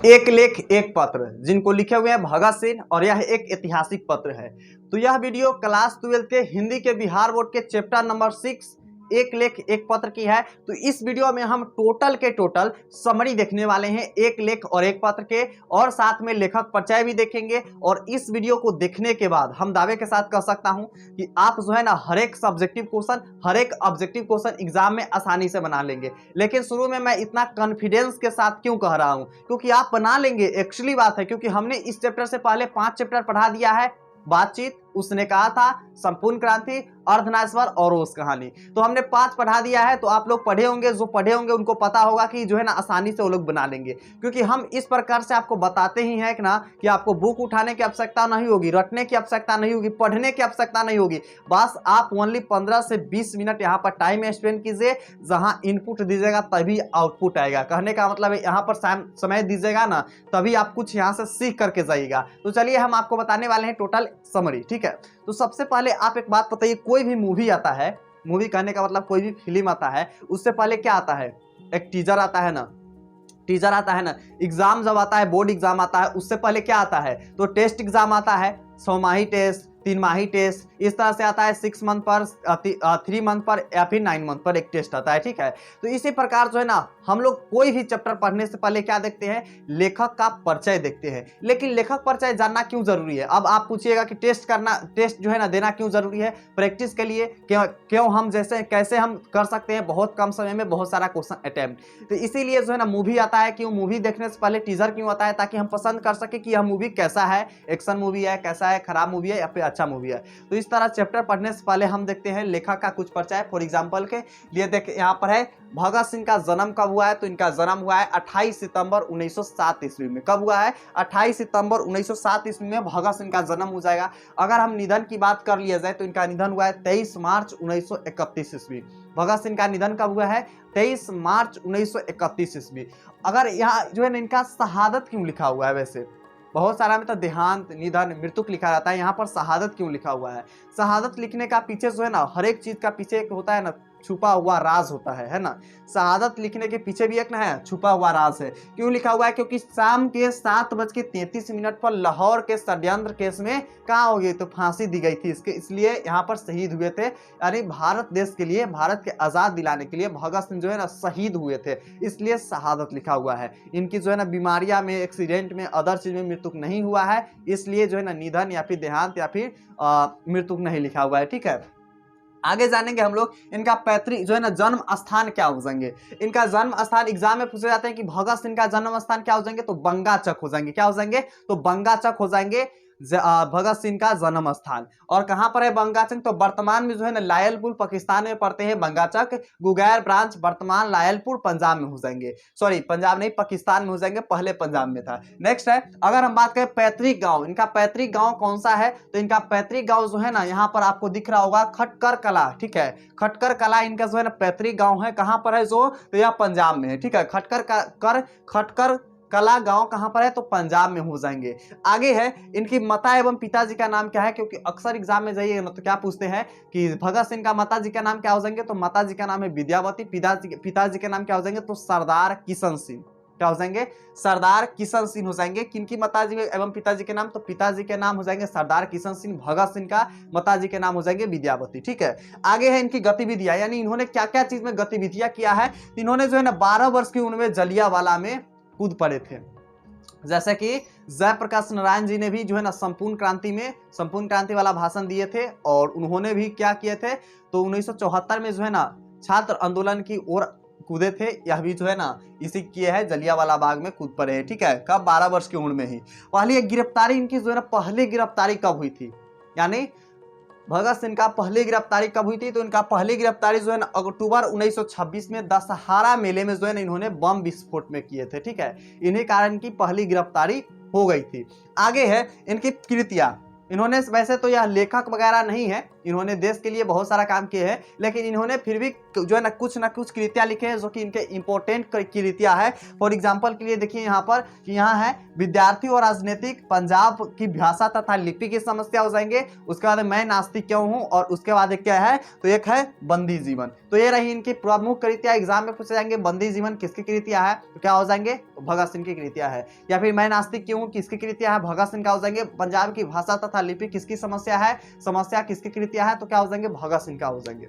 एक लेख एक पत्र, जिनको लिखे हुए हैं भगत सिंह, और यह एक ऐतिहासिक पत्र है। तो यह वीडियो क्लास 12 के हिंदी के बिहार बोर्ड के चैप्टर नंबर 6 एक लेख एक पत्र की है। तो इस वीडियो में हम टोटल के टोटल समरी देखने वाले हैं एक लेख और एक पत्र के, और साथ में लेखक परिचय भी देखेंगे। और इस वीडियो को देखने के बाद हम दावे के साथ कह सकता हूं कि आप जो है ना हर एक सब्जेक्टिव क्वेश्चन, हर एक ऑब्जेक्टिव क्वेश्चन एग्जाम में आसानी से बना लेंगे। लेकिन शुरू में मैं इतना कॉन्फिडेंस के साथ क्यों कह रहा हूं? क्योंकि आप बना लेंगे, एक्चुअली बात है, क्योंकि हमने इस चैप्टर से पहले 5 चैप्टर पढ़ा दिया है। बातचीत, उसने कहा था, संपूर्ण क्रांति, अर्धनारीश्वर और रोज कहानी। तो हमने 5 पढ़ा दिया है। तो आप लोग पढ़े होंगे, जो पढ़े होंगे उनको पता होगा कि जो है ना आसानी से वो लोग बना लेंगे, क्योंकि हम इस प्रकार से आपको बताते ही हैं कि ना कि आपको बुक उठाने की आवश्यकता नहीं होगी, रटने की आवश्यकता नहीं होगी, पढ़ने की आवश्यकता नहीं होगी। बस आप ओनली 15 से 20 मिनट यहाँ पर टाइम स्पेंड कीजिए। जहां इनपुट दीजिएगा तभी आउटपुट आएगा। कहने का मतलब है यहाँ पर समय दीजिएगा ना, तभी आप कुछ यहाँ से सीख करके जाइएगा। तो चलिए हम आपको बताने वाले हैं टोटल समरी, ठीक है। तो सबसे पहले आप एक बात बताइए, कोई भी मूवी आता है, मूवी कहने का मतलब कोई भी फिल्म आता है, उससे पहले क्या आता है? एक टीजर आता है ना, टीजर आता है ना। एग्जाम जब आता है, बोर्ड एग्जाम आता है, उससे पहले क्या आता है? तो टेस्ट एग्जाम आता है, 6 माही टेस्ट, 3 माही टेस्ट, इस तरह से आता है। 6 मंथ पर, 3 मंथ पर या फिर 9 मंथ पर एक टेस्ट आता है, ठीक है। तो इसी प्रकार जो है ना हम लोग कोई भी चैप्टर पढ़ने से पहले क्या देखते हैं? लेखक का परिचय देखते हैं। लेकिन लेखक परिचय जानना क्यों जरूरी है? अब आप पूछिएगा कि टेस्ट जो है ना देना क्यों जरूरी है? प्रैक्टिस के लिए। क्यों हम जैसे कैसे हम कर सकते हैं बहुत कम समय में बहुत सारा क्वेश्चन अटेम्प्ट। तो इसीलिए जो है ना मूवी आता है। क्यों मूवी देखने से पहले टीजर क्यों आता है? ताकि हम पसंद कर सके कि यह मूवी कैसा है, एक्शन मूवी है, कैसा है, खराब मूवी है या फिर अच्छा मूवी है। तो इस तरह चैप्टर पढ़ने से पहले हम देखते हैं लेखक का कुछ परिचय। फॉर एग्जांपल के लिए देखिए यहाँ पर है, भगत सिंह का जन्म कब हुआ है? तो इनका जन्म हुआ है 28 सितंबर 1907 ईस्वी में। कब हुआ है? 28 सितंबर 1907 ईस्वी में भगत सिंह का जन्म हो जाएगा। अगर हम निधन की बात कर लिया जाए तो इनका निधन हुआ है 23 मार्च 1931 ईस्वी। भगत सिंह का निधन कब हुआ है? 23 मार्च 1931 ईस्वी। अगर यहाँ जो है ना इनका शहादत क्यों लिखा हुआ है? वैसे बहुत सारा में तो देहांत, निधन, मृत्युक लिखा रहता है, यहाँ पर शहादत क्यों लिखा हुआ है? शहादत लिखने का पीछे जो है ना हर एक चीज का पीछे एक होता है ना छुपा हुआ राज होता है ना। शहादत लिखने के पीछे भी एक ना है छुपा हुआ राज है। क्यों लिखा हुआ है? क्योंकि शाम के 7:33 पर लाहौर के षड्यंत्र केस में कहाँ हो गई? तो फांसी दी गई थी इसके, इसलिए यहाँ पर शहीद हुए थे। यानी भारत देश के लिए, भारत के आजाद दिलाने के लिए भगत सिंह जो है ना शहीद हुए थे, इसलिए शहादत लिखा हुआ है। इनकी जो है ना बीमारियां में, एक्सीडेंट में, अदर चीज में मृत्यु नहीं हुआ है, इसलिए जो है ना निधन या फिर देहांत या फिर मृत्यु नहीं लिखा हुआ है, ठीक है। आगे जानेंगे हम लोग इनका पैतृक जो है ना जन्म स्थान क्या हो जाएंगे। इनका जन्म स्थान एग्जाम में पूछे जाते हैं कि भगत सिंह का जन्म स्थान क्या हो जाएंगे? तो बंगाचक हो जाएंगे। क्या हो जाएंगे? तो बंगाचक हो जाएंगे भगत सिंह का जन्म स्थान। और कहां पर है बंगाचक? तो वर्तमान में जो है ना लायलपुर पाकिस्तान में पड़ते हैं बंगाचक। गुगैर ब्रांच वर्तमान लायलपुर पंजाब में हो जाएंगे। सॉरी, पंजाब नहीं, पाकिस्तान में हो जाएंगे, पहले पंजाब में था। नेक्स्ट है, अगर हम बात करें पैतृक गांव, इनका पैतृक गांव कौन सा है? तो इनका पैतृक गांव जो है ना यहाँ पर आपको दिख रहा होगा खटकर कला, ठीक है। खटकर कला इनका जो है ना पैतृक गांव है। कहां पर है? जो तो यह पंजाब में है, ठीक है। खटकर कला गांव कहां पर है? तो पंजाब में हो जाएंगे। आगे है, इनकी माता एवं पिताजी का नाम क्या है? क्योंकि अक्सर एग्जाम में जाइए तो क्या पूछते हैं कि भगत सिंह का माताजी का नाम क्या हो जाएंगे? तो माताजी का नाम है विद्यावती। पिताजी के नाम क्या हो जाएंगे? तो सरदार किशन सिंह। क्या हो जाएंगे? सरदार किशन सिंह हो जाएंगे। किनकी माताजी एवं पिताजी के नाम? तो पिताजी के नाम हो जाएंगे सरदार किशन सिंह, भगत सिंह का माताजी के नाम हो जाएंगे विद्यावती, ठीक है। आगे है इनकी गतिविधियां, यानी इन्होंने क्या क्या चीज में गतिविधियां किया है। इन्होंने जो है ना 12 वर्ष की उम्र में जलियांवाला में कूद पड़े थे। जैसे कि जयप्रकाश नारायण जी ने भी जो है ना संपूर्ण क्रांति वाला भाषण दिए थे, और उन्होंने भी क्या किए थे? तो 1974 में जो है ना छात्र आंदोलन की ओर कूदे थे। यह भी जो है ना इसी किए है, जलियांवाला बाग में कूद पड़े हैं, ठीक है। कब? 12 वर्ष की उम्र में ही। पहली गिरफ्तारी इनकी जो है ना, पहली गिरफ्तारी कब हुई थी? यानी भगत सिंह का पहली गिरफ्तारी कब हुई थी? तो इनका पहली गिरफ्तारी जो है ना अक्टूबर 1926 में दशहरा मेले में जो है ना इन्होंने बम विस्फोट में किए थे, ठीक है। इन्हीं कारण की पहली गिरफ्तारी हो गई थी। आगे है इनकी कृतियां। इन्होंने वैसे तो यह लेखक वगैरह नहीं है, इन्होंने देश के लिए बहुत सारा काम किए हैं, लेकिन इन्होंने फिर भी जो है ना कुछ कृतियां लिखे हैं जो कि इनके इंपॉर्टेंट कृतियां है। फॉर एग्जाम्पल के लिए देखिए यहाँ पर कि यहाँ है विद्यार्थी और राजनीतिक, पंजाब की भाषा तथा लिपि की समस्या हो जाएंगे, उसके बाद मैं नास्तिक क्यों हूँ, और उसके बाद एक क्या है तो एक है बंदी जीवन। तो ये रही इनकी प्रमुख कृतियां, एग्जाम में पूछे जाएंगे। बंदी जीवन किसकी कृतियां है तो क्या हो जाएंगे भगत सिंह की कृतियां है। या फिर मैं नास्तिक क्यों हूँ किसकी कृतियां है, भगत सिंह का हो जाएंगे। पंजाब की भाषा तथा लिपि किसकी समस्या है, समस्या किसकी कृतियां है तो क्या हो जाएंगे भगत सिंह का हो जाएंगे।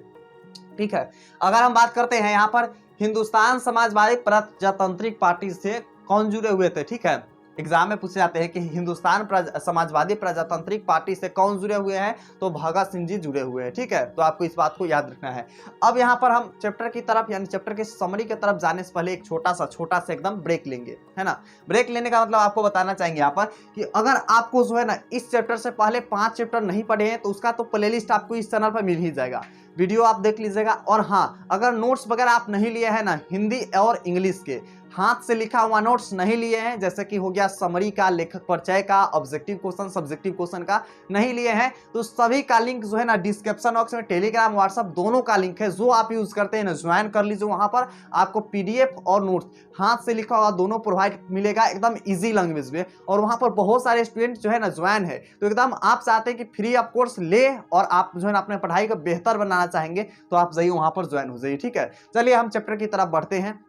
ठीक है, अगर हम बात करते हैं यहाँ पर हिंदुस्तान समाजवादी प्रजातांत्रिक पार्टी से कौन जुड़े हुए थे। ठीक है, एग्जाम में पूछे जाते हैं कि हिंदुस्तान समाजवादी प्रजातांत्रिक पार्टी से कौन जुड़े हुए हैं तो भगत सिंह जी जुड़े हुए हैं। ठीक है, तो आपको इस बात को याद रखना है। अब यहाँ पर हम चैप्टर की तरफ यानी चैप्टर के समरी की तरफ जाने से पहले एक छोटा सा एकदम ब्रेक लेंगे, है ना। ब्रेक लेने का मतलब आपको बताना चाहेंगे यहाँ पर कि अगर आपको जो है ना इस चैप्टर से पहले 5 चैप्टर नहीं पढ़े हैं तो उसका तो प्लेलिस्ट आपको इस चैनल पर मिल ही जाएगा, वीडियो आप देख लीजिएगा। और हाँ, अगर नोट्स वगैरह आप नहीं लिए हैं ना, हिंदी और इंग्लिश के हाथ से लिखा हुआ नोट्स नहीं लिए हैं, जैसे कि हो गया समरी का, लेखक परिचय का, ऑब्जेक्टिव क्वेश्चन, सब्जेक्टिव क्वेश्चन का नहीं लिए हैं, तो सभी का लिंक जो है ना डिस्क्रिप्शन बॉक्स में टेलीग्राम व्हाट्सएप दोनों का लिंक है, जो आप यूज करते हैं ना ज्वाइन कर लीजिए। वहां पर आपको पीडीएफ और नोट्स हाथ से लिखा हुआ दोनों प्रोवाइड मिलेगा एकदम इजी लैंग्वेज में। और वहां पर बहुत सारे स्टूडेंट जो है ना ज्वाइन है, तो एकदम आप चाहते हैं कि फ्री ऑफ कोर्स ले और आप जो है ना अपने पढ़ाई को बेहतर बनाना चाहेंगे तो आप जाइए वहां पर ज्वाइन हो जाइए। ठीक है, चलिए हम चैप्टर की तरफ बढ़ते हैं।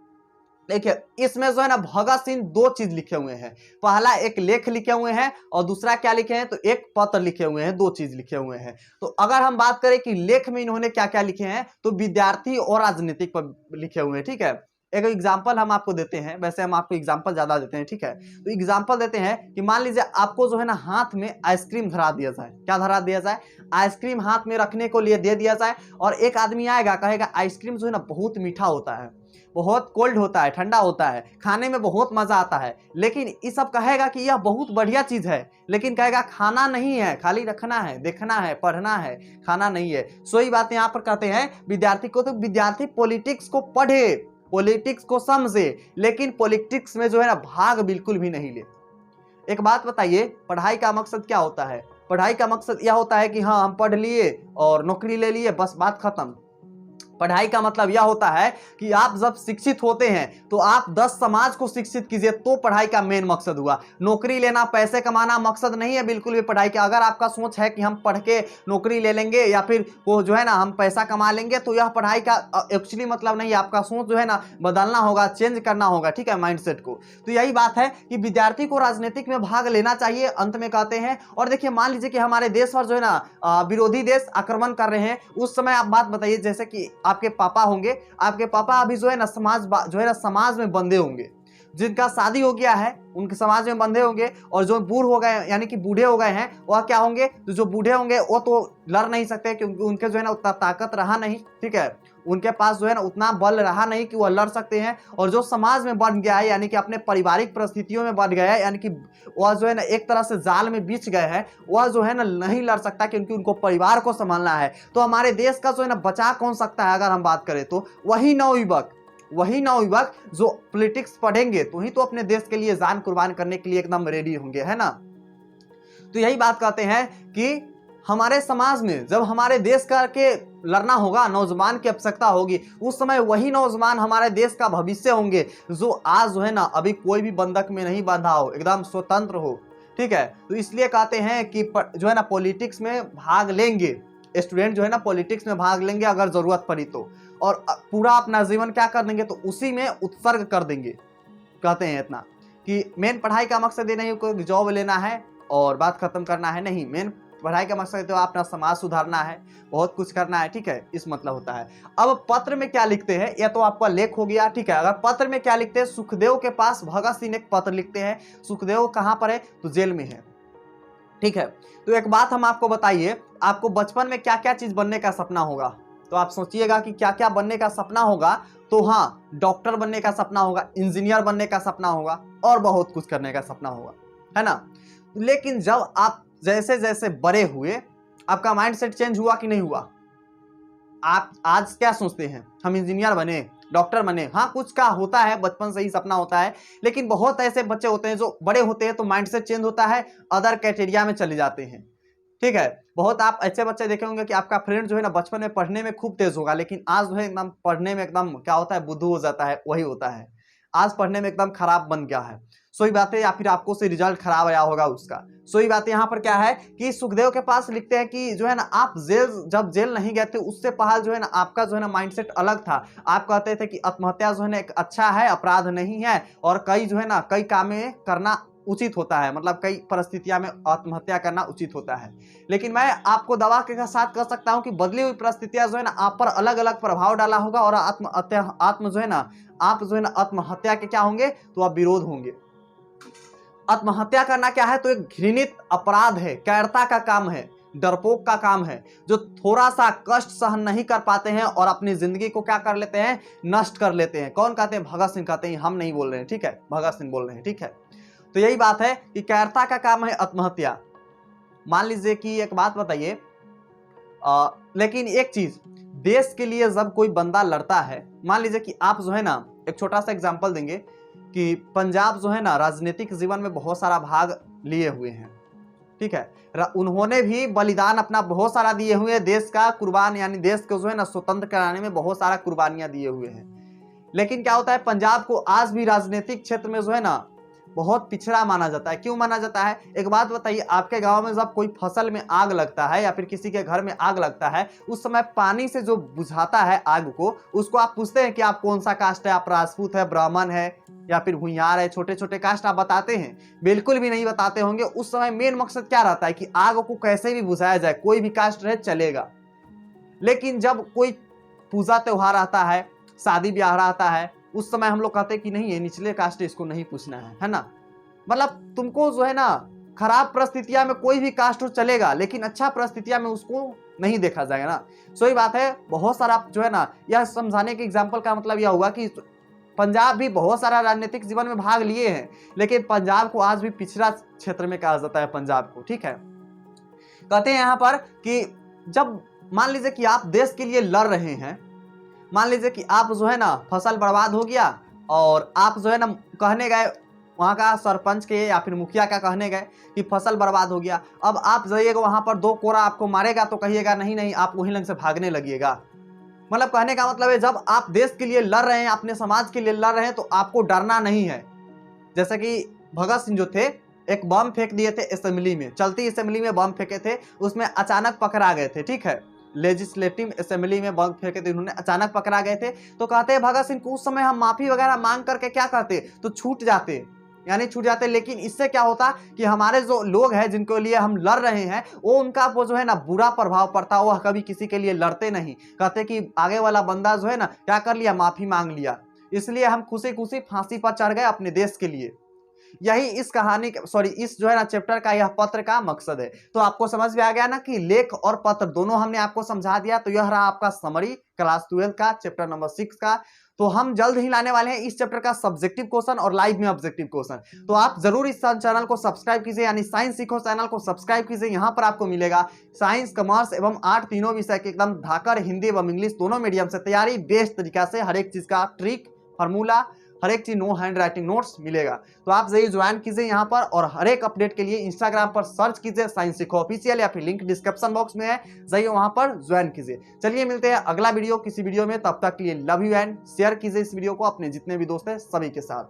देखिए इसमें जो है ना भगत सिंह 2 चीज लिखे हुए हैं, पहला एक लेख लिखे हुए हैं और दूसरा क्या लिखे हैं तो एक पत्र लिखे हुए हैं, 2 चीज लिखे हुए हैं। तो अगर हम बात करें कि लेख में इन्होंने क्या क्या लिखे हैं तो विद्यार्थी और राजनीतिक पर लिखे हुए हैं। ठीक है, एक एग्जाम्पल हम आपको देते हैं, वैसे हम आपको एग्जाम्पल ज्यादा देते हैं। ठीक है, तो एग्जाम्पल देते हैं कि मान लीजिए आपको जो है ना हाथ में आइसक्रीम धरा दिया जाए, क्या धरा दिया जाए, आइसक्रीम हाथ में रखने को लिए दे दिया जाए, और एक आदमी आएगा कहेगा आइसक्रीम जो है ना बहुत मीठा होता है, बहुत कोल्ड होता है, ठंडा होता है, खाने में बहुत मजा आता है, लेकिन ये सब कहेगा कि यह बहुत बढ़िया चीज है, लेकिन कहेगा खाना नहीं है, खाली रखना है, देखना है, पढ़ना है, खाना नहीं है। सोई बात यहाँ पर कहते हैं विद्यार्थी को, तो विद्यार्थी पॉलिटिक्स को पढ़े, पॉलिटिक्स को समझे, लेकिन पॉलिटिक्स में जो है ना भाग बिल्कुल भी नहीं ले। एक बात बताइए, पढ़ाई का मकसद क्या होता है? पढ़ाई का मकसद यह होता है कि हाँ हम पढ़ लिए और नौकरी ले लिए, बस बात खत्म। पढ़ाई का मतलब यह होता है कि आप जब शिक्षित होते हैं तो आप 10 समाज को शिक्षित कीजिए, तो पढ़ाई का मेन मकसद हुआ। नौकरी लेना, पैसे कमाना मकसद नहीं है बिल्कुल भी पढ़ाई का। अगर आपका सोच है कि हम पढ़ के नौकरी ले लेंगे या फिर वो जो है ना हम पैसा कमा लेंगे, तो यह पढ़ाई का एक्चुअली मतलब नहीं है। आपका सोच जो है ना बदलना होगा, चेंज करना होगा। ठीक है, माइंडसेट को। तो यही बात है कि विद्यार्थी को राजनीतिक में भाग लेना चाहिए, अंत में कहते हैं। और देखिए मान लीजिए कि हमारे देश पर जो है ना विरोधी देश आक्रमण कर रहे हैं, उस समय आप बात बताइए, जैसे कि आपके पापा होंगे, आपके पापा अभी जो है ना समाज में बंधे होंगे, जिनका शादी हो गया है उनके समाज में बंधे होंगे, और जो बूढ़ हो गए यानी कि बूढ़े हो गए हैं वह क्या होंगे, तो जो बूढ़े होंगे वो तो लड़ नहीं सकते क्योंकि उनके जो है ना उतना ताकत रहा नहीं। ठीक है, उनके पास जो है ना उतना बल रहा नहीं कि वह लड़ सकते हैं। और जो समाज में बन गया है यानी कि अपने पारिवारिक परिस्थितियों में बन गया है, यानी कि वह जो है ना एक तरह से जाल में बिछ गए हैं, वह जो है ना नहीं लड़ सकता क्योंकि उनको परिवार को संभालना है। तो हमारे देश का जो है ना बचा कौन सकता है, अगर हम बात करें तो वही नवयुवक जो पॉलिटिक्स पढ़ेंगे तो ही तो अपने देश के लिए जान कुर्बान करने के लिए एकदम रेडी होंगे, है ना। तो यही बात कहते हैं कि हमारे समाज में जब हमारे देश का के लड़ना होगा, नौजवान की आवश्यकता होगी, उस समय वही नौजवान हमारे देश का भविष्य होंगे, जो आज जो है ना अभी कोई भी बंधक में नहीं बंधा हो, एकदम स्वतंत्र हो। ठीक है, तो इसलिए कहते हैं कि जो है ना पॉलिटिक्स में भाग लेंगे, स्टूडेंट जो है ना पॉलिटिक्स में भाग लेंगे अगर जरूरत पड़ी तो, और पूरा अपना जीवन क्या कर देंगे तो उसी में उत्सर्ग कर देंगे। कहते हैं इतना कि मेन पढ़ाई का मकसद ये नहीं कोई जॉब लेना है और बात खत्म करना है, नहीं, मेन पढ़ाई का मकसद तो अपना समाज सुधारना है, बहुत कुछ करना है। ठीक है, इस मतलब होता है। अब पत्र में क्या लिखते हैं, यह तो आपका लेख हो गया। ठीक है, अगर पत्र में क्या लिखते हैं, सुखदेव के पास भगत सिंह एक पत्र लिखते हैं। सुखदेव कहाँ पर है तो जेल में है। ठीक है, तो एक बात हम आपको बताइए, आपको बचपन में क्या क्या चीज बनने का सपना होगा, तो आप सोचिएगा कि क्या क्या बनने का सपना होगा। तो हाँ, डॉक्टर बनने का सपना होगा, इंजीनियर बनने का सपना होगा, और बहुत कुछ करने का सपना होगा, है ना। लेकिन जब आप जैसे जैसे बड़े हुए, आपका माइंडसेट चेंज हुआ कि नहीं हुआ? आप आज क्या सोचते हैं, हम इंजीनियर बने, डॉक्टर बने। हाँ, कुछ का होता है, बचपन से ही सपना होता है, लेकिन बहुत ऐसे बच्चे होते हैं जो बड़े होते हैं तो माइंडसेट चेंज होता है, अदर क्राइटेरिया में चले जाते हैं। ठीक है। बहुत आप ऐसे बच्चे देखे होंगे कि आपका फ्रेंड जो है ना बचपन में पढ़ने में खूब तेज होगा, लेकिन आज जो है एकदम पढ़ने में एकदम क्या होता है, बुद्धू हो जाता है, वही होता है। आज पढ़ने में एकदम खराब बन गया है। सोई बात है, या फिर आपको से रिजल्ट खराब आया होगा उसका। सोई बात यहाँ पर क्या है कि सुखदेव के पास लिखते हैं कि जो है ना आप जब जेल नहीं गए थे उससे पहले जो है ना आपका जो है ना माइंडसेट अलग था। आप कहते थे कि आत्महत्या जो है ना एक अच्छा है, अपराध नहीं है, और कई जो है ना कई कामें करना उचित होता है, मतलब कई परिस्थितियों में आत्महत्या करना उचित होता है। लेकिन मैं आपको दवा के साथ कह सकता हूं कि बदली हुई परिस्थितियां जो है ना आप पर अलग अलग प्रभाव डाला होगा, और आत्म जो है ना आप जो है ना आत्महत्या के क्या होंगे, तो आप विरोध होंगे। आत्महत्या करना क्या है, तो एक घृणित अपराध है, कैरता का काम है, डरपोक का काम है, जो थोड़ा सा कष्ट सहन नहीं कर पाते हैं और अपनी जिंदगी को क्या कर लेते हैं, नष्ट कर लेते हैं। कौन कहते हैं, भगत सिंह कहते हैं, हम नहीं बोल रहे हैं, ठीक है, भगत सिंह बोल रहे हैं, ठीक है। तो यही बात है कि कैरता का काम है आत्महत्या। मान लीजिए कि एक बात बताइए, लेकिन एक चीज, देश के लिए जब कोई बंदा लड़ता है, मान लीजिए कि आप जो है ना, एक छोटा सा एग्जांपल देंगे कि पंजाब जो है ना राजनीतिक जीवन में बहुत सारा भाग लिए हुए हैं, ठीक है। उन्होंने भी बलिदान अपना बहुत सारा दिए हुए हैं, देश का कुर्बान, यानी देश को जो है ना स्वतंत्र कराने में बहुत सारा कुर्बानियां दिए हुए हैं। लेकिन क्या होता है, पंजाब को आज भी राजनीतिक क्षेत्र में जो है ना बहुत पिछड़ा माना जाता है। क्यों माना जाता है, एक बात बताइए, आपके गांव में जब कोई फसल में आग लगता है या फिर किसी के घर में आग लगता है, उस समय पानी से जो बुझाता है आग को, उसको आप पूछते हैं कि आप कौन सा कास्ट है, आप राजपूत है, ब्राह्मण है, या फिर भूइयार है, छोटे छोटे कास्ट आप बताते हैं? बिल्कुल भी नहीं बताते होंगे। उस समय मेन मकसद क्या रहता है कि आग को कैसे भी बुझाया जाए, कोई भी कास्ट रहे चलेगा। लेकिन जब कोई पूजा त्योहार आता है, शादी ब्याह आता है, उस समय हम लोग कहते हैं कि नहीं, ये निचले कास्ट है, इसको नहीं पूछना है ना। मतलब तुमको जो है ना खराब परिस्थितियां में कोई भी कास्ट हो चलेगा, लेकिन अच्छा परिस्थितियां में उसको नहीं देखा जाएगा ना। सही बात है। बहुत सारा जो है ना, यह समझाने के एग्जाम्पल का मतलब यह हुआ कि पंजाब भी बहुत सारा राजनीतिक जीवन में भाग लिए हैं, लेकिन पंजाब को आज भी पिछड़ा क्षेत्र में कहा जाता है पंजाब को, ठीक है। कहते हैं यहाँ पर कि जब मान लीजिए कि आप देश के लिए लड़ रहे हैं, मान लीजिए कि आप जो है ना फसल बर्बाद हो गया, और आप जो है ना कहने गए वहाँ का सरपंच के या फिर मुखिया का, कहने गए कि फसल बर्बाद हो गया। अब आप जाइएगा वहाँ पर, दो कोरा आपको मारेगा तो कहिएगा नहीं नहीं, आप वहीं लंग से भागने लगिएगा। मतलब कहने का मतलब है, जब आप देश के लिए लड़ रहे हैं, अपने समाज के लिए लड़ रहे हैं, तो आपको डरना नहीं है। जैसे कि भगत सिंह जो थे, एक बम फेंक दिए थे असेंबली में, चलती असेंबली में बम फेंके थे, उसमें अचानक पकड़ा गए थे, ठीक है। लेजिस्लेटिव असेंबली में बम फेंके थे उन्होंने, अचानक पकड़ा गए थे। तो कहते हैं भगत सिंह को उस समय हम माफी वगैरह मांग करके क्या करते, तो छूट जाते, यानी छूट जाते। लेकिन इससे क्या होता कि हमारे जो लोग हैं जिनके लिए हम लड़ रहे हैं, वो उनका वो जो है ना बुरा प्रभाव पड़ता, वो कभी किसी के लिए लड़ते नहीं। कहते कि आगे वाला बंदा जो है ना क्या कर लिया, माफी मांग लिया, इसलिए हम खुशी खुशी फांसी पर चढ़ गए अपने देश के लिए। यही इस कहानी इस जो है ना चैप्टर का, यह पत्र का मकसद है। तो आपको समझ में आ गया ना कि लेख और पत्र दोनों हमने आपको समझा दिया। तो यह रहा आपका समरी क्लास 12 का चैप्टर नंबर 6 का। तो हम जल्द ही लाने वाले हैं इस चैप्टर का सब्जेक्टिव क्वेश्चन और लाइव में ऑब्जेक्टिव क्वेश्चन। तो आप जरूर इस चैनल को सब्सक्राइब कीजिए, यानी साइंस सीखो चैनल को सब्सक्राइब कीजिए। यहाँ पर आपको मिलेगा साइंस, कॉमर्स एवं आर्ट तीनों विषय के एकदम धाकर हिंदी एवं इंग्लिश दोनों मीडियम से तैयारी बेस्ट तरीका से, हर एक चीज का ट्रिक, फार्मूला, हर एक चीज, नो हैंड राइटिंग नोट्स मिलेगा। तो आप जरूर ज्वाइन कीजिए यहाँ पर, और हर एक अपडेट के लिए इंस्टाग्राम पर सर्च कीजिए साइंस सीखो ऑफिशियल, या फिर लिंक डिस्क्रिप्शन बॉक्स में है, जाइए वहां पर ज्वाइन कीजिए। चलिए मिलते हैं अगला वीडियो किसी वीडियो में, तब तक के लिए लव यू एंड शेयर कीजिए इस वीडियो को अपने जितने भी दोस्त हैं सभी के साथ।